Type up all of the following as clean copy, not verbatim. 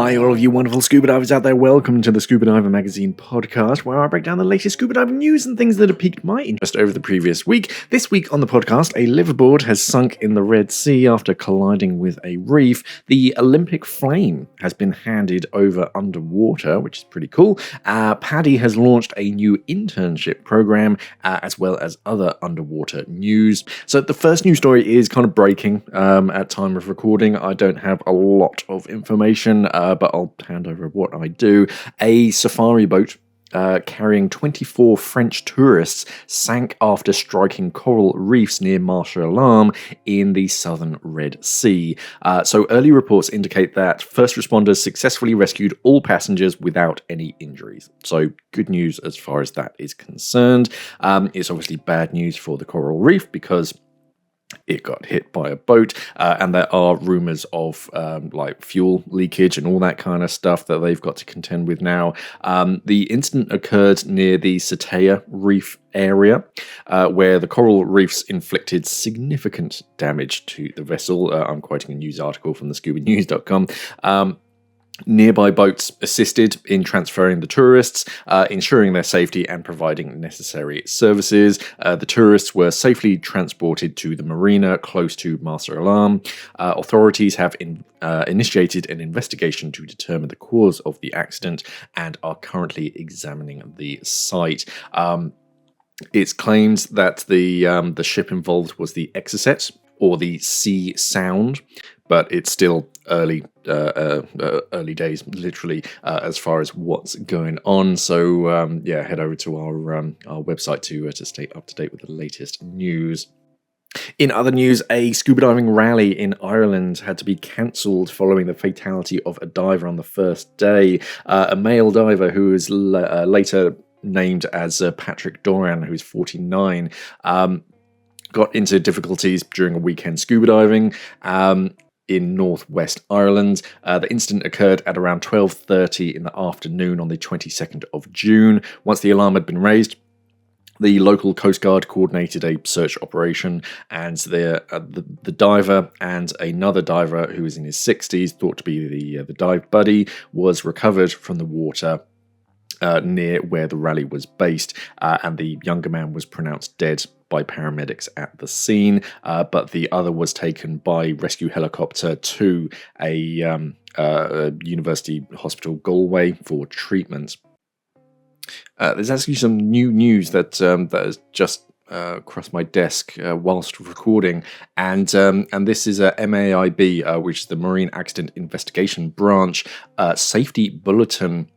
Hi, all of you wonderful scuba divers out there. Welcome to the Scuba Diver Magazine podcast, where I break down the latest scuba diving news and things that have piqued my interest over the previous week. This week on the podcast, a liveaboard has sunk in the Red Sea after colliding with a reef. The Olympic flame has been handed over underwater, which is pretty cool. Paddy has launched a new internship program, as well as other underwater news. So the first news story is kind of breaking at time of recording. I don't have a lot of information, but I'll hand over what I do. A safari boat carrying 24 French tourists sank after striking coral reefs near Marche Alarm in the southern Red Sea. So early reports indicate that first responders successfully rescued all passengers without any injuries. So good news as far as that is concerned. It's obviously bad news for the coral reef because it got hit by a boat, and there are rumours of like fuel leakage and all that kind of stuff that they've got to contend with now. The incident occurred near the Satea Reef area, where the coral reefs inflicted significant damage to the vessel. I'm quoting a news article from the scubanews.com. Nearby boats assisted in transferring the tourists, ensuring their safety and providing necessary services. The tourists were safely transported to the marina close to Marche Alarm. Authorities have initiated an investigation to determine the cause of the accident and are currently examining the site. It's claimed that the ship involved was the Exocet or the Sea Sound, but it's still early days, literally, as far as what's going on. So head over to our website to stay up to date with the latest news. In other news, a scuba diving rally in Ireland had to be cancelled following the fatality of a diver on the first day. A male diver who was later named as Patrick Doran, who's 49, got into difficulties during a weekend scuba diving in northwest Ireland. The incident occurred at around 12:30 in the afternoon on the 22nd of June. Once the alarm had been raised, the local Coast Guard coordinated a search operation, and the diver and another diver who was in his 60s, thought to be the dive buddy, was recovered from the water near where the rally was based, and the younger man was pronounced dead by paramedics at the scene, but the other was taken by rescue helicopter to a university hospital Galway for treatment. There's actually some new news that has just crossed my desk whilst recording, and this is a MAIB, which is the Marine Accident Investigation Branch, safety bulletin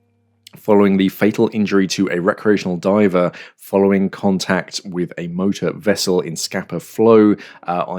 following the fatal injury to a recreational diver following contact with a motor vessel in Scapa Flow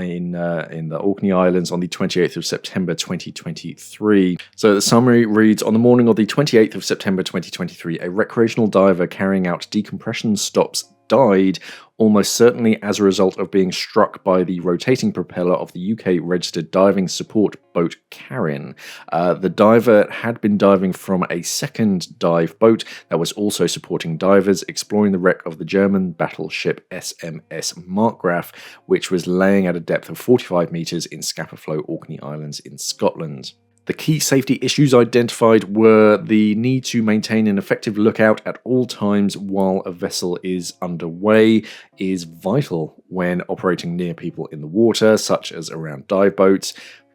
in the Orkney Islands on the 28th of September 2023. So the summary reads, on the morning of the 28th of September 2023, a recreational diver carrying out decompression stops died, almost certainly as a result of being struck by the rotating propeller of the UK-registered diving support boat Karin. The diver had been diving from a second dive boat that was also supporting divers exploring the wreck of the German battleship SMS Markgraf, which was laying at a depth of 45 metres in Scapa Flow, Orkney Islands in Scotland. The key safety issues identified were the need to maintain an effective lookout at all times while a vessel is underway is vital when operating near people in the water, such as around dive boats.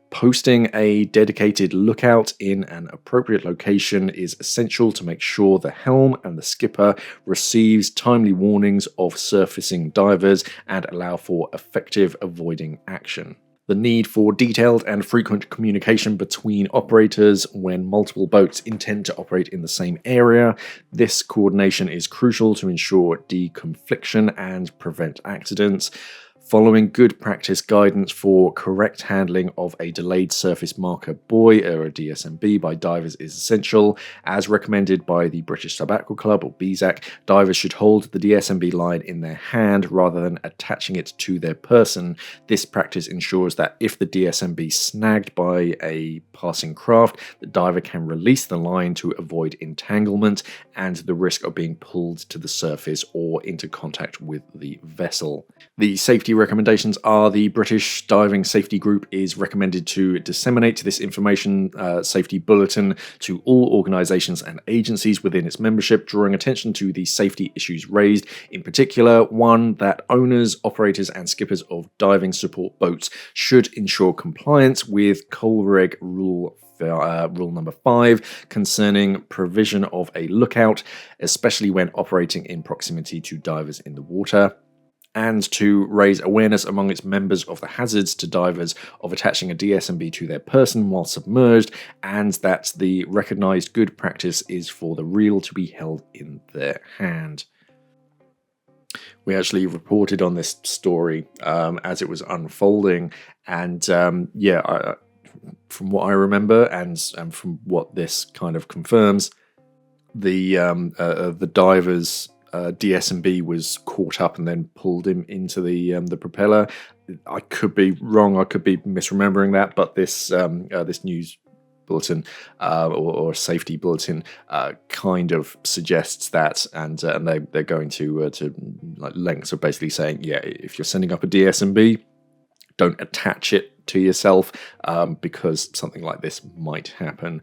Posting a dedicated lookout in an appropriate location is essential to make sure the helm and the skipper receives timely warnings of surfacing divers and allow for effective avoiding action. The need for detailed and frequent communication between operators when multiple boats intend to operate in the same area. This coordination is crucial to ensure deconfliction and prevent accidents. Following good practice guidance for correct handling of a delayed surface marker buoy, or a DSMB, by divers is essential. As recommended by the British Subaqua Club, or BSAC, divers should hold the DSMB line in their hand rather than attaching it to their person. This practice ensures that if the DSMB is snagged by a passing craft, the diver can release the line to avoid entanglement and the risk of being pulled to the surface or into contact with the vessel. The safety recommendations are the British Diving Safety Group is recommended to disseminate this information safety bulletin to all organisations and agencies within its membership, drawing attention to the safety issues raised. In particular, one, that owners, operators and skippers of diving support boats should ensure compliance with Colreg Rule number 5 concerning provision of a lookout, especially when operating in proximity to divers in the water, and to raise awareness among its members of the hazards to divers of attaching a DSMB to their person while submerged, and that the recognised good practice is for the reel to be held in their hand. We actually reported on this story as it was unfolding, and from what I remember, and from what this kind of confirms, the diver's DSMB was caught up and then pulled him into the propeller. I could be wrong. I could be misremembering that, but this news bulletin or safety bulletin kind of suggests that, and they're going to like lengths of basically saying, yeah, if you're sending up a DSMB, don't attach it to yourself because something like this might happen.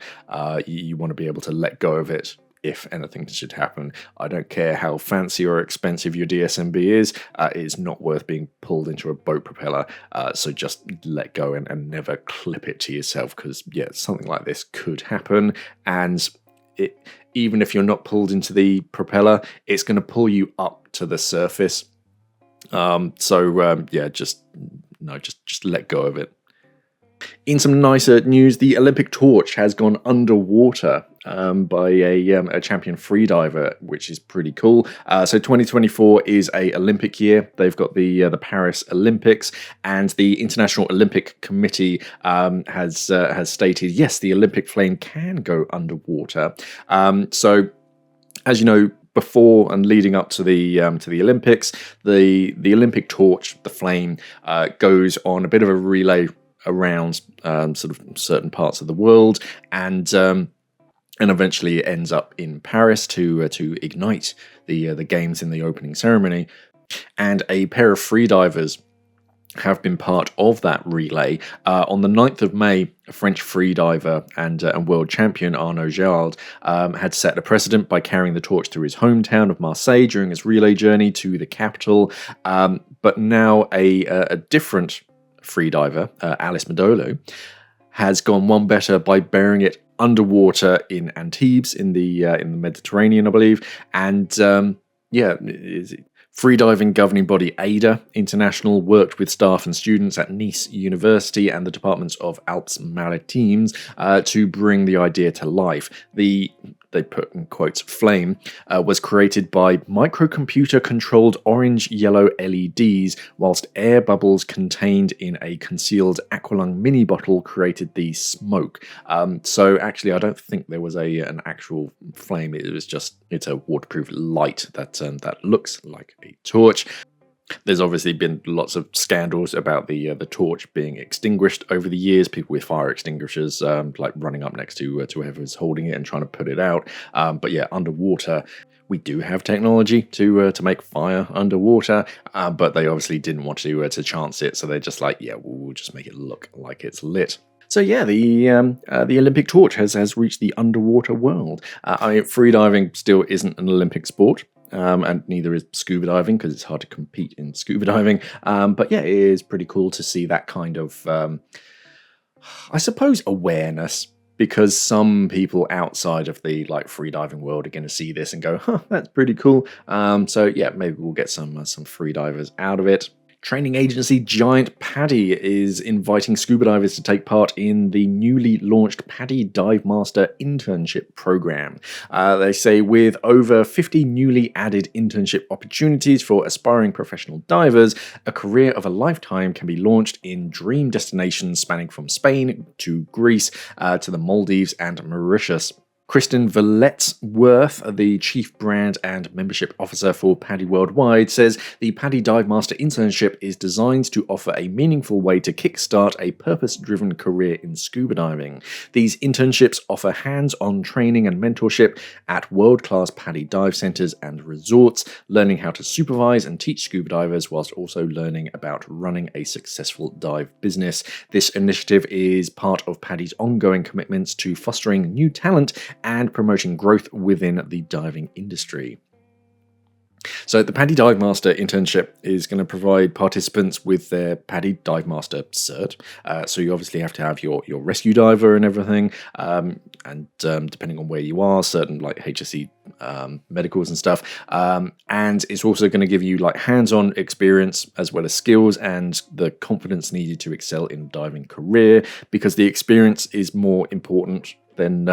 You want to be able to let go of it if anything should happen. I don't care how fancy or expensive your DSMB is, it's not worth being pulled into a boat propeller, so just let go and never clip it to yourself, because yeah, something like this could happen, and even if you're not pulled into the propeller, it's going to pull you up to the surface. Just let go of it. In some nicer news, the Olympic torch has gone underwater by a champion freediver, which is pretty cool. So 2024 is a Olympic year. They've got the Paris Olympics, and the International Olympic Committee has stated, yes, the Olympic flame can go underwater. So, as you know, before and leading up to the Olympics, the Olympic torch, the flame, goes on a bit of a relay around sort of certain parts of the world, and eventually ends up in Paris to ignite the games in the opening ceremony. And a pair of freedivers have been part of that relay. On the 9th of May, a French freediver and world champion Arnaud Gérald had set a precedent by carrying the torch through his hometown of Marseille during his relay journey to the capital. But now a different freediver, Alice Modolo, has gone one better by burying it underwater in Antibes in the Mediterranean, I believe. And freediving governing body AIDA International worked with staff and students at Nice University and the departments of Alpes Maritimes to bring the idea to life. They put in quotes, flame, was created by microcomputer-controlled orange-yellow LEDs, whilst air bubbles contained in a concealed aqualung mini bottle created the smoke. So actually, I don't think there was an actual flame. It's a waterproof light that looks like a torch. There's obviously been lots of scandals about the torch being extinguished over the years. People with fire extinguishers, like running up next to whoever's holding it and trying to put it out. But yeah, underwater, we do have technology to make fire underwater, but they obviously didn't want to chance it, so they're just like, yeah, we'll just make it look like it's lit. So yeah, the Olympic torch has reached the underwater world. Freediving still isn't an Olympic sport. And neither is scuba diving, because it's hard to compete in scuba diving. But yeah, it is pretty cool to see that kind of, I suppose, awareness, because some people outside of the freediving world are going to see this and go, huh, that's pretty cool. So yeah, maybe we'll get some freedivers out of it. Training agency Giant Paddy is inviting scuba divers to take part in the newly launched Paddy Dive Master internship program. They say with over 50 newly added internship opportunities for aspiring professional divers, a career of a lifetime can be launched in dream destinations spanning from Spain to Greece to the Maldives and Mauritius. Kristen Villette-Worth, the Chief Brand and Membership Officer for PADI Worldwide, says the PADI Dive Master internship is designed to offer a meaningful way to kickstart a purpose-driven career in scuba diving. These internships offer hands-on training and mentorship at world-class PADI dive centers and resorts, learning how to supervise and teach scuba divers whilst also learning about running a successful dive business. This initiative is part of PADI's ongoing commitments to fostering new talent and promoting growth within the diving industry. So the PADI Dive Master internship is going to provide participants with their PADI Dive Master cert. So you obviously have to have your rescue diver and everything. And depending on where you are, certain like HSE medicals and stuff. And it's also going to give you like hands-on experience as well as skills and the confidence needed to excel in a diving career, because the experience is more important than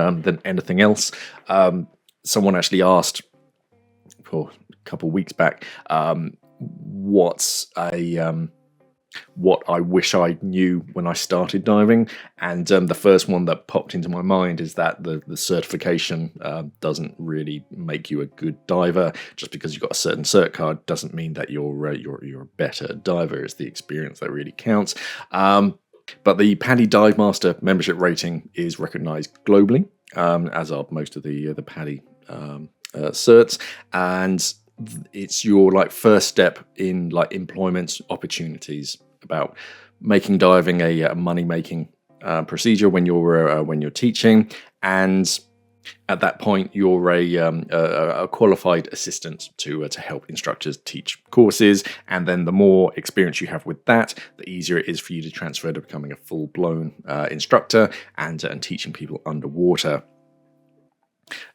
anything else. Someone actually asked for a couple of weeks back what I wish I knew when I started diving, and the first one that popped into my mind is that the certification doesn't really make you a good diver. Just because you've got a certain cert card doesn't mean that you're a better diver. It's the experience that really counts. But the PADI Dive Master membership rating is recognised globally, as are most of the PADI certs, and it's your like first step in like employment opportunities, about making diving a money making procedure when you're teaching, and at that point you're a qualified assistant to help instructors teach courses, and then the more experience you have with that, the easier it is for you to transfer to becoming a full-blown instructor and teaching people underwater.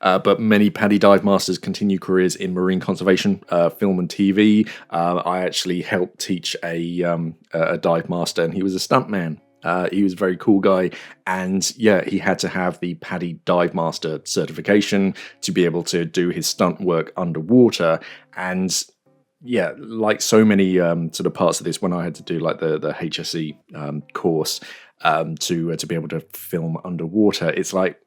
But many PADI dive masters continue careers in marine conservation, film and TV. I actually helped teach a dive master, and he was a stuntman. He was a very cool guy, and yeah, he had to have the PADI Dive Master certification to be able to do his stunt work underwater. And yeah, like so many sort of parts of this, when I had to do like the HSE course to be able to film underwater, it's like,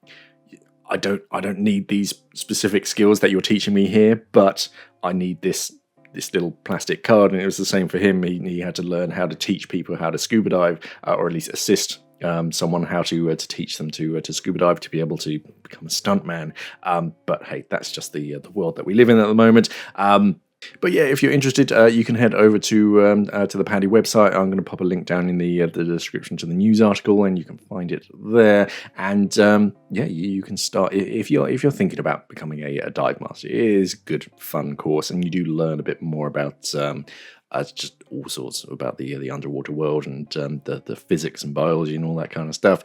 I don't need these specific skills that you're teaching me here, but I need this little plastic card. And it was the same for him. He had to learn how to teach people how to scuba dive, or at least assist someone how to teach them to scuba dive to be able to become a stuntman. But hey, that's just the world that we live in at the moment. But yeah, if you're interested, you can head over to the PADI website. I'm going to pop a link down in the description to the news article, and you can find it there. And yeah, you can start if you're thinking about becoming a dive master. It is a good, fun course, and you do learn a bit more about just all sorts about the underwater world and the physics and biology and all that kind of stuff.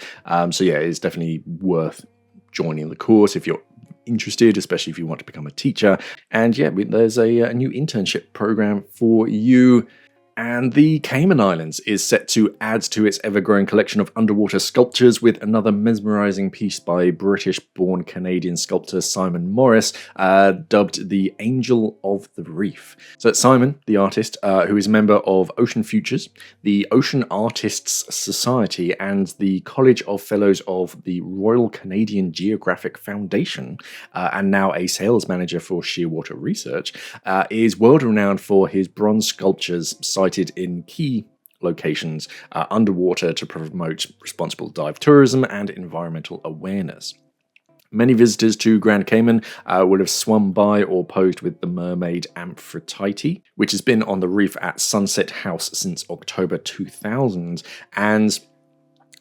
So yeah, it's definitely worth joining the course if you're interested, especially if you want to become a teacher. And yeah, there's a new internship program for you. And the Cayman Islands is set to add to its ever-growing collection of underwater sculptures with another mesmerising piece by British-born Canadian sculptor Simon Morris, dubbed the Angel of the Reef. So it's Simon, the artist, who is a member of Ocean Futures, the Ocean Artists Society, and the College of Fellows of the Royal Canadian Geographic Foundation, and now a sales manager for Shearwater Research, is world-renowned for his bronze sculptures sited in key locations underwater to promote responsible dive tourism and environmental awareness. Many visitors to Grand Cayman would have swum by or posed with the mermaid Amphitrite, which has been on the reef at Sunset House since October 2000, and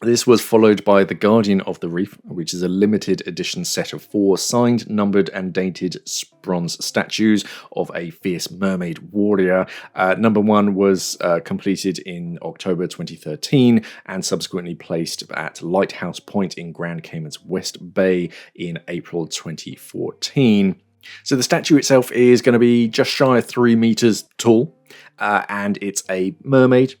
this was followed by The Guardian of the Reef, which is a limited edition set of 4 signed, numbered and dated bronze statues of a fierce mermaid warrior. Number 1 was completed in October 2013 and subsequently placed at Lighthouse Point in Grand Cayman's West Bay in April 2014. So the statue itself is going to be just shy of 3 meters tall, and it's a mermaid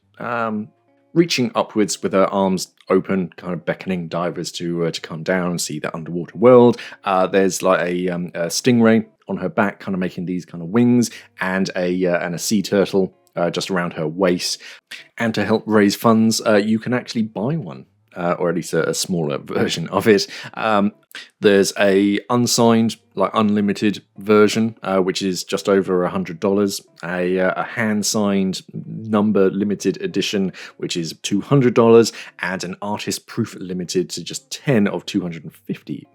reaching upwards with her arms open, kind of beckoning divers to come down and see the underwater world. There's like a stingray on her back, kind of making these kind of wings, and a sea turtle just around her waist. And to help raise funds, you can actually buy one or at least a smaller version of it. There's a unsigned, like unlimited version, which is just over $100. A hand-signed number limited edition, which is $200, and an artist proof limited to just 10 of $250.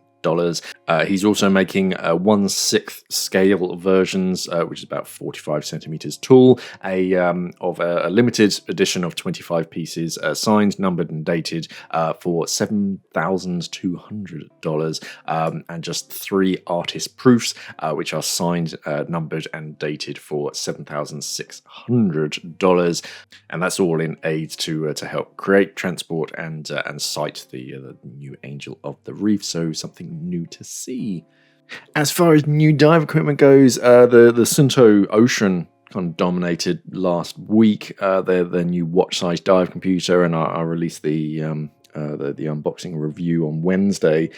He's also making 1/6 scale versions, which is about 45 centimeters tall, of a limited edition of 25 pieces, signed, numbered, and dated for $7,200, and just 3 artist proofs, which are signed, numbered, and dated for $7,600, and that's all in aid to help create, transport, and site the new Angel of the Reef. So something new to see. As far as new dive equipment goes, the Sunto Ocean kind of dominated last week. Their new watch-sized dive computer, and I released the unboxing review on Wednesday.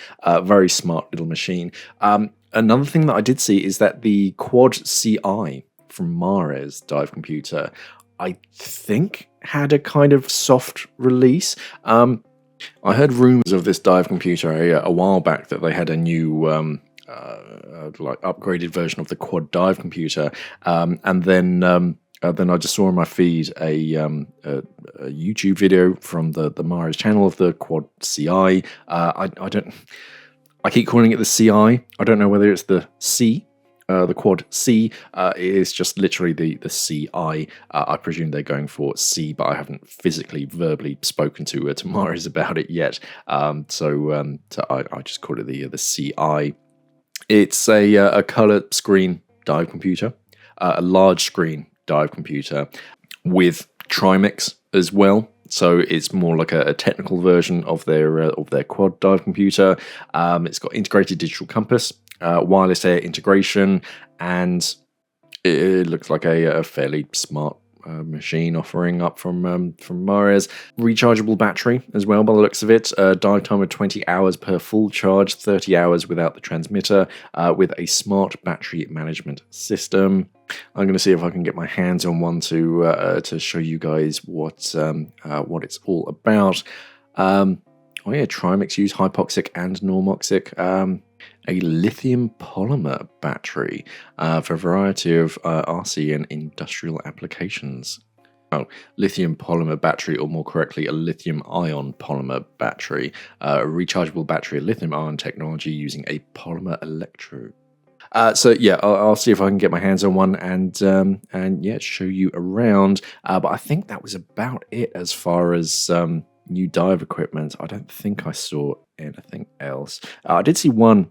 Very smart little machine. Another thing that I did see is that the Quad CI from Mares dive computer, I think, had a kind of soft release. I heard rumors of this dive computer a while back that they had a new like upgraded version of the Quad dive computer, and then I just saw on my feed a YouTube video from the Mares channel of the Quad CI. I keep calling it the CI. I don't know whether it's the C. The Quad C is just literally the CI. I presume they're going for C, but I haven't physically, verbally spoken to Mares about it yet. So I just call it the CI. It's a color screen dive computer, a large screen dive computer with Trimix as well. So it's more like a technical version of their Quad dive computer. It's got integrated digital compass, wireless air integration, and it looks like a fairly smart machine offering up from Mares. Rechargeable battery as well by the looks of it. Dive time of 20 hours per full charge, 30 hours without the transmitter, with a smart battery management system. I'm going to see if I can get my hands on one to show you guys what it's all about. Oh yeah, Trimix use hypoxic and normoxic. A lithium polymer battery for a variety of RC and industrial applications. Oh, lithium polymer battery, or more correctly, a lithium ion polymer battery. A rechargeable battery of lithium ion technology using a polymer electrode. So yeah, I'll see if I can get my hands on one and yeah, show you around. But I think that was about it as far as new dive equipment. I don't think I saw anything else. I did see one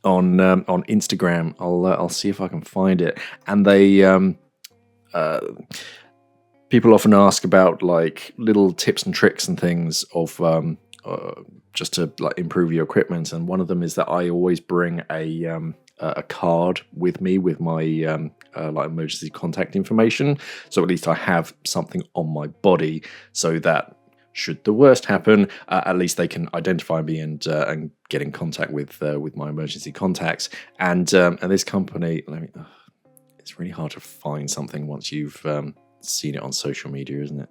on Instagram. I'll see if I can find it. And they people often ask about like little tips and tricks and things of just to like improve your equipment. And one of them is that I always bring a card with me with my like emergency contact information, so at least I have something on my body, so that should the worst happen, at least they can identify me and get in contact with my emergency contacts. And this company, it's really hard to find something once you've seen it on social media, isn't it?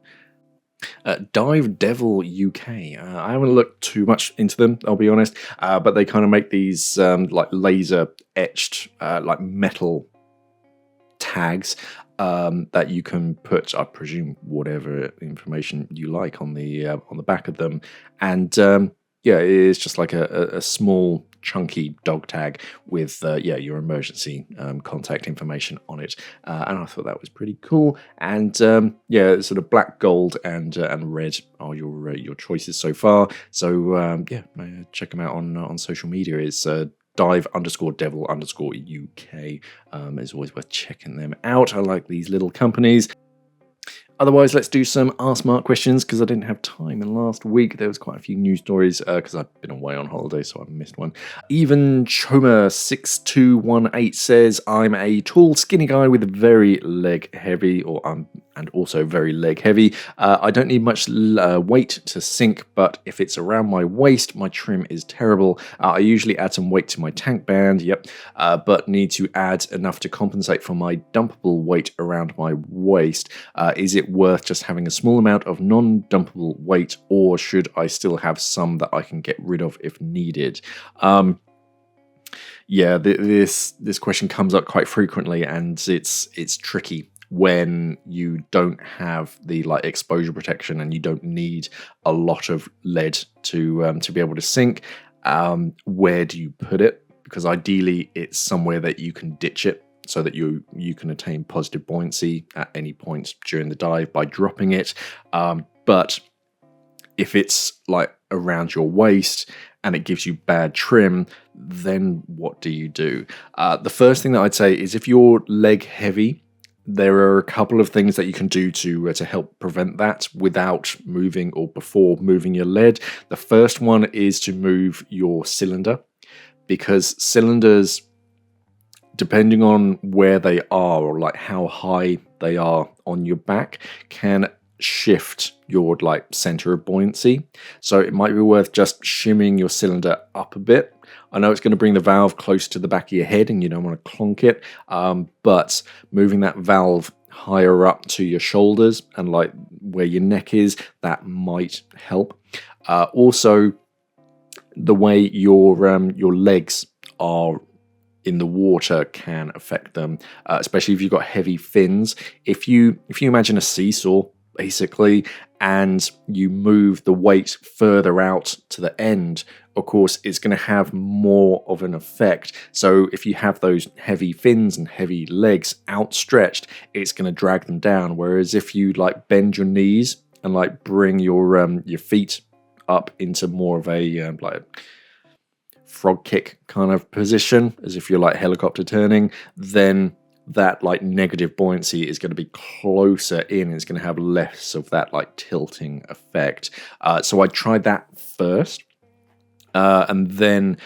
Dive Devil UK. I haven't looked too much into them, I'll be honest, but they kind of make these like laser etched like metal tags that you can put, I presume, whatever information you like on the back of them, and yeah, it is just like a small chunky dog tag with your emergency contact information on it, and I thought that was pretty cool. And yeah, sort of black, gold, and red are your choices so far. So yeah, check them out on social media. It's dive_devil_UK. It's always worth checking them out. I like these little companies. Otherwise, let's do some Ask Mark questions, because I didn't have time in last week. There was quite a few news stories because I've been away on holiday, so I missed one. Even Choma6218 says, I'm a tall, skinny guy with a very leg heavy, or I'm and also very leg heavy. I don't need much weight to sink, but if it's around my waist, my trim is terrible. I usually add some weight to my tank band, but need to add enough to compensate for my dumpable weight around my waist. Is it worth just having a small amount of non-dumpable weight, or should I still have some that I can get rid of if needed? This question comes up quite frequently, and it's tricky when you don't have the exposure protection and you don't need a lot of lead to be able to sink. Where do you put it? Because ideally it's somewhere that you can ditch it so that you can attain positive buoyancy at any point during the dive by dropping it. But if it's around your waist and it gives you bad trim, then what do you do? The first thing that I'd say is, if you're leg heavy, there are a couple of things that you can do to help prevent that without moving or before moving your lead. The first one is to move your cylinder, because cylinders, depending on where they are or how high they are on your back, can shift your center of buoyancy. So it might be worth just shimming your cylinder up a bit. I know it's going to bring the valve close to the back of your head and you don't want to clonk it, but moving that valve higher up to your shoulders and where your neck is, that might help. Also, the way your legs are in the water can affect them, especially if you've got heavy fins. If you imagine a seesaw, basically, and you move the weight further out to the end, of course, it's going to have more of an effect. So if you have those heavy fins and heavy legs outstretched, it's going to drag them down. Whereas if you bend your knees and bring your feet up into more of a frog kick kind of position, as if you're helicopter turning, then that negative buoyancy is going to be closer in. It's going to have less of that tilting effect. So I tried that first, and then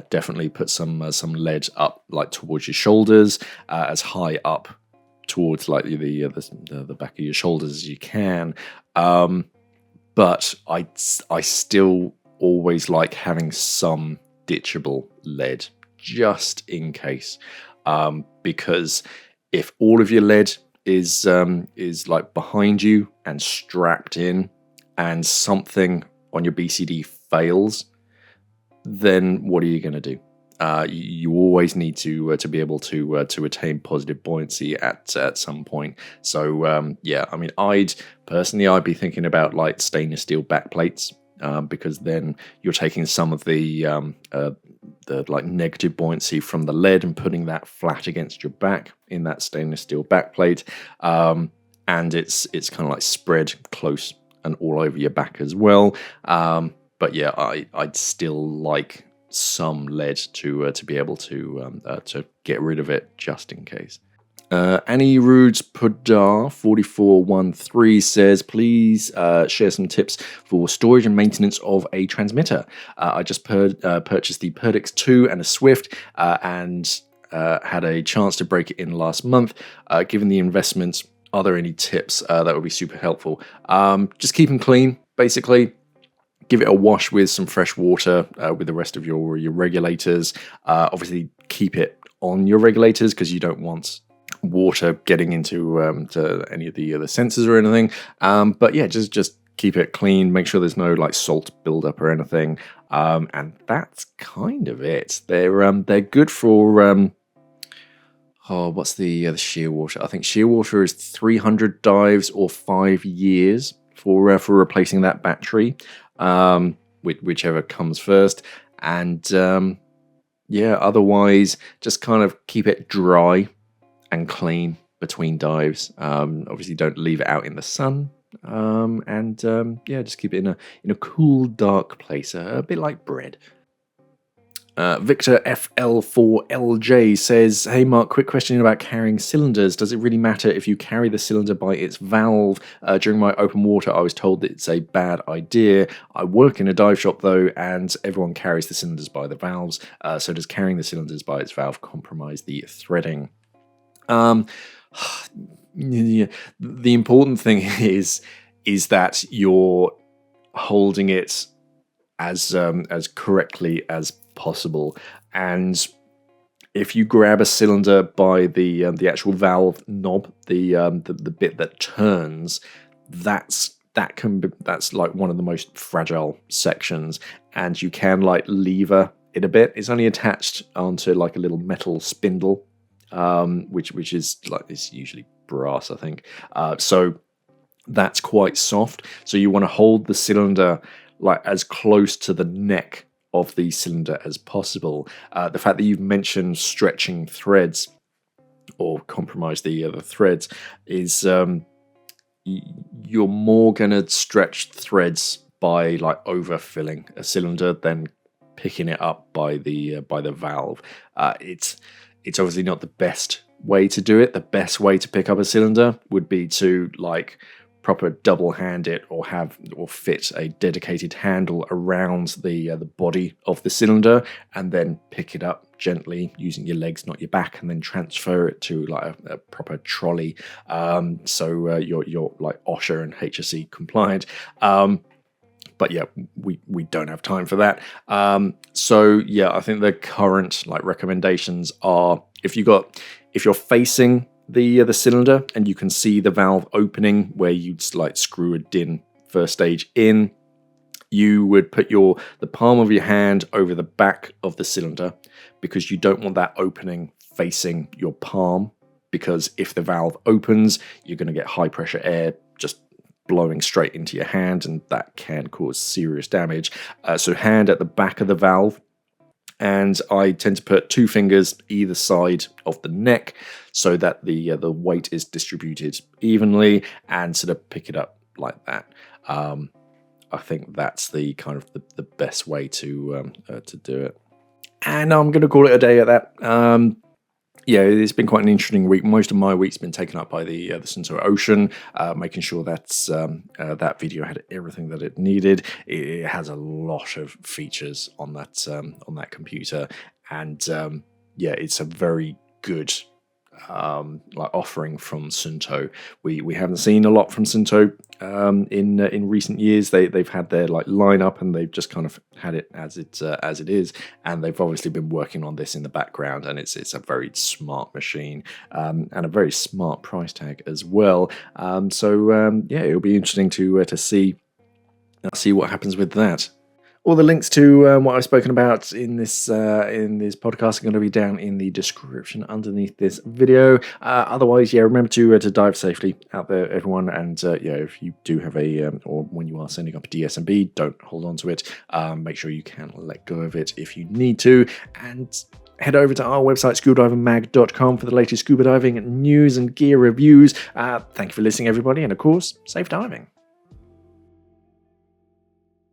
definitely put some lead up towards your shoulders, as high up towards the back of your shoulders as you can. But I still always like having some ditchable lead just in case. Because if all of your lead is behind you and strapped in, and something on your BCD fails, then what are you going to do? You always need to be able to attain positive buoyancy at some point. So I'd be thinking about stainless steel back plates, because then you're taking some of the negative buoyancy from the lead and putting that flat against your back in that stainless steel backplate, and it's kind of spread close and all over your back as well. But I'd still like some lead to be able to get rid of it just in case. Annie Rudes Pudar 4413 says, please share some tips for storage and maintenance of a transmitter. I just purchased the Perdix 2 and a Swift, and had a chance to break it in last month. Given the investments, are there any tips that would be super helpful? Just keep them clean, basically. Give it a wash with some fresh water with the rest of your regulators. Obviously, keep it on your regulators because you don't want water getting into to any of the sensors or anything. But yeah, just keep it clean. Make sure there's no salt buildup or anything. And that's kind of it. They're good for what's the shear water? I think shear water is 300 dives or 5 years for replacing that battery, whichever comes first. And otherwise just kind of keep it dry and clean between dives. Obviously don't leave it out in the sun. Just keep it in a cool, dark place, a bit like bread. Victor FL4LJ says, hey Mark, quick question about carrying cylinders. Does it really matter if you carry the cylinder by its valve? During my open water, I was told that it's a bad idea. I work in a dive shop though, and everyone carries the cylinders by the valves. So does carrying the cylinders by its valve compromise the threading? Yeah, the important thing is that you're holding it as correctly as possible. And if you grab a cylinder by the actual valve knob, the bit that turns, that's like one of the most fragile sections, and you can like lever it a bit. It's only attached onto like a little metal spindle, which is like, it's usually brass, I think. So that's quite soft. So you want to hold the cylinder like as close to the neck of the cylinder as possible. The fact that you've mentioned stretching threads or compromise the threads is you're more going to stretch threads by like overfilling a cylinder than picking it up by the valve. It's obviously not the best way to do it. The best way to pick up a cylinder would be to like proper double hand it, or fit a dedicated handle around the body of the cylinder, and then pick it up gently using your legs, not your back, and then transfer it to like a proper trolley. So you're like OSHA and HSE compliant. But yeah, we don't have time for that. So yeah, I think the current like recommendations are, if you're facing the cylinder and you can see the valve opening where you'd like screw a DIN first stage in, you would put the palm of your hand over the back of the cylinder, because you don't want that opening facing your palm, because if the valve opens, you're going to get high pressure air just blowing straight into your hand, and that can cause serious damage. So hand at the back of the valve, and I tend to put 2 fingers either side of the neck so that the weight is distributed evenly, and sort of pick it up like that. I think that's the kind of the best way to do it. And I'm going to call it a day at that. Yeah, it's been quite an interesting week. Most of my week's been taken up by the Suntoe Ocean, making sure that's that video had everything that it needed. It has a lot of features on that computer, and yeah, it's a very good like offering from Suntoe. We haven't seen a lot from Suntoe in recent years. They've had their like lineup, and they've just kind of had it as it is, and they've obviously been working on this in the background, and it's a very smart machine, and a very smart price tag as well. So yeah, it'll be interesting to see what happens with that. All the links to what I've spoken about in this podcast are going to be down in the description underneath this video. Otherwise, yeah, remember to dive safely out there, everyone. And yeah, if you do have or when you are sending up a DSMB, don't hold on to it. Make sure you can let go of it if you need to. And head over to our website, scubadivingmag.com, for the latest scuba diving news and gear reviews. Thank you for listening, everybody. And of course, safe diving.